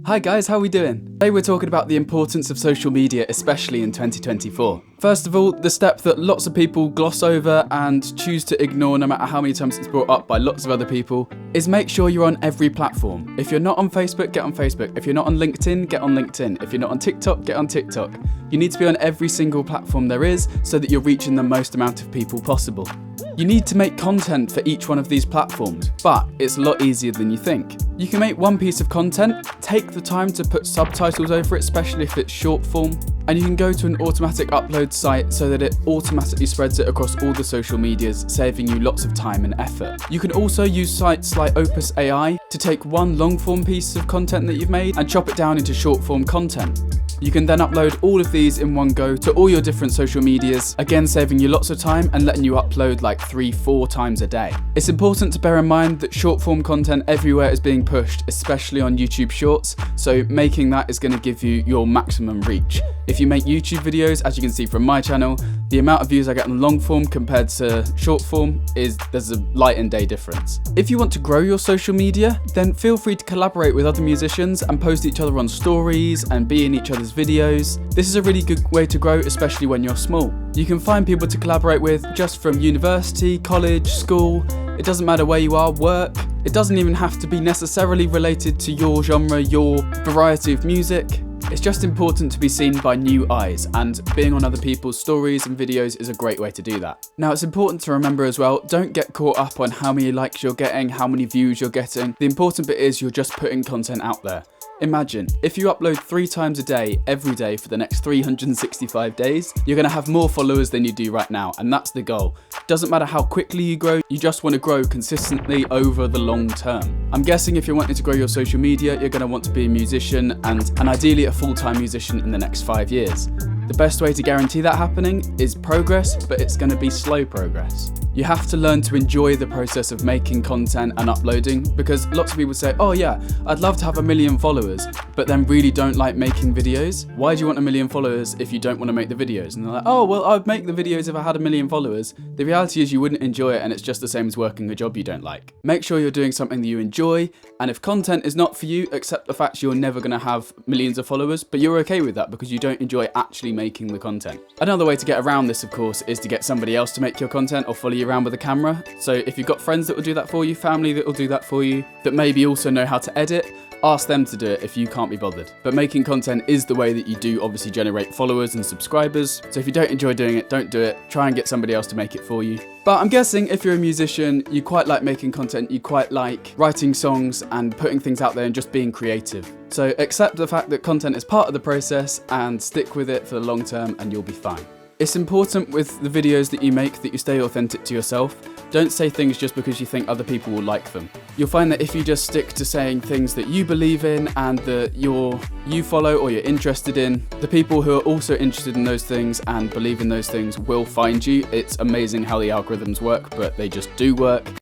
Hi guys, how are we doing? Today we're talking about the importance of social media, especially in 2024. First of all, the step that lots of people gloss over and choose to ignore no matter how many times it's brought up by lots of other people, is make sure you're on every platform. If you're not on Facebook, get on Facebook. If you're not on LinkedIn, get on LinkedIn. If you're not on TikTok, get on TikTok. You need to be on every single platform there is so that you're reaching the most amount of people possible. You need to make content for each one of these platforms, but it's a lot easier than you think. You can make one piece of content, take the time to put subtitles over it, especially if it's short form, and you can go to an automatic upload site so that it automatically spreads it across all the social medias, saving you lots of time and effort. You can also use sites like Opus AI to take one long form piece of content that you've made and chop it down into short form content. You can then upload all of these in one go to all your different social medias, again saving you lots of time and letting you upload like 3-4 times a day. It's important to bear in mind that short form content everywhere is being pushed, especially on YouTube Shorts, so making that is going to give you your maximum reach. If you make YouTube videos, as you can see from my channel, the amount of views I get on long form compared to short form there's a light and day difference. If you want to grow your social media, then feel free to collaborate with other musicians and post each other on stories and be in each other's videos. This is a really good way to grow, especially when you're small. You can find people to collaborate with just from university, college, school. It doesn't matter where you are, work. It doesn't even have to be necessarily related to your genre, your variety of music. It's just important to be seen by new eyes, and being on other people's stories and videos is a great way to do that. Now, it's important to remember as well, don't get caught up on how many likes you're getting, how many views you're getting. The important bit is you're just putting content out there. Imagine, if you upload 3 times a day, every day for the next 365 days, you're going to have more followers than you do right now, and that's the goal. Doesn't matter how quickly you grow, you just want to grow consistently over the long term. I'm guessing if you're wanting to grow your social media, you're going to want to be a musician and ideally a full-time musician in the next 5 years. The best way to guarantee that happening is progress, but it's going to be slow progress. You have to learn to enjoy the process of making content and uploading, because lots of people say, oh yeah, I'd love to have 1 million followers, but then really don't like making videos. Why do you want 1 million followers if you don't want to make the videos? And they're like, oh, well, I'd make the videos if I had 1 million followers. The reality is you wouldn't enjoy it, and it's just the same as working a job you don't like. Make sure you're doing something that you enjoy, and if content is not for you, accept the fact you're never going to have millions of followers, but you're okay with that because you don't enjoy actually making the content. Another way to get around this, of course, is to get somebody else to make your content or follow you around with a camera. So if you've got friends that will do that for you, family that will do that for you, that maybe also know how to edit, ask them to do it if you can't be bothered. But making content is the way that you do obviously generate followers and subscribers. So if you don't enjoy doing it, don't do it. Try and get somebody else to make it for you. But I'm guessing if you're a musician, you quite like making content, you quite like writing songs and putting things out there and just being creative. So accept the fact that content is part of the process and stick with it for the long term and you'll be fine. It's important with the videos that you make that you stay authentic to yourself. Don't say things just because you think other people will like them. You'll find that if you just stick to saying things that you believe in and that you follow or you're interested in, the people who are also interested in those things and believe in those things will find you. It's amazing how the algorithms work, but they just do work.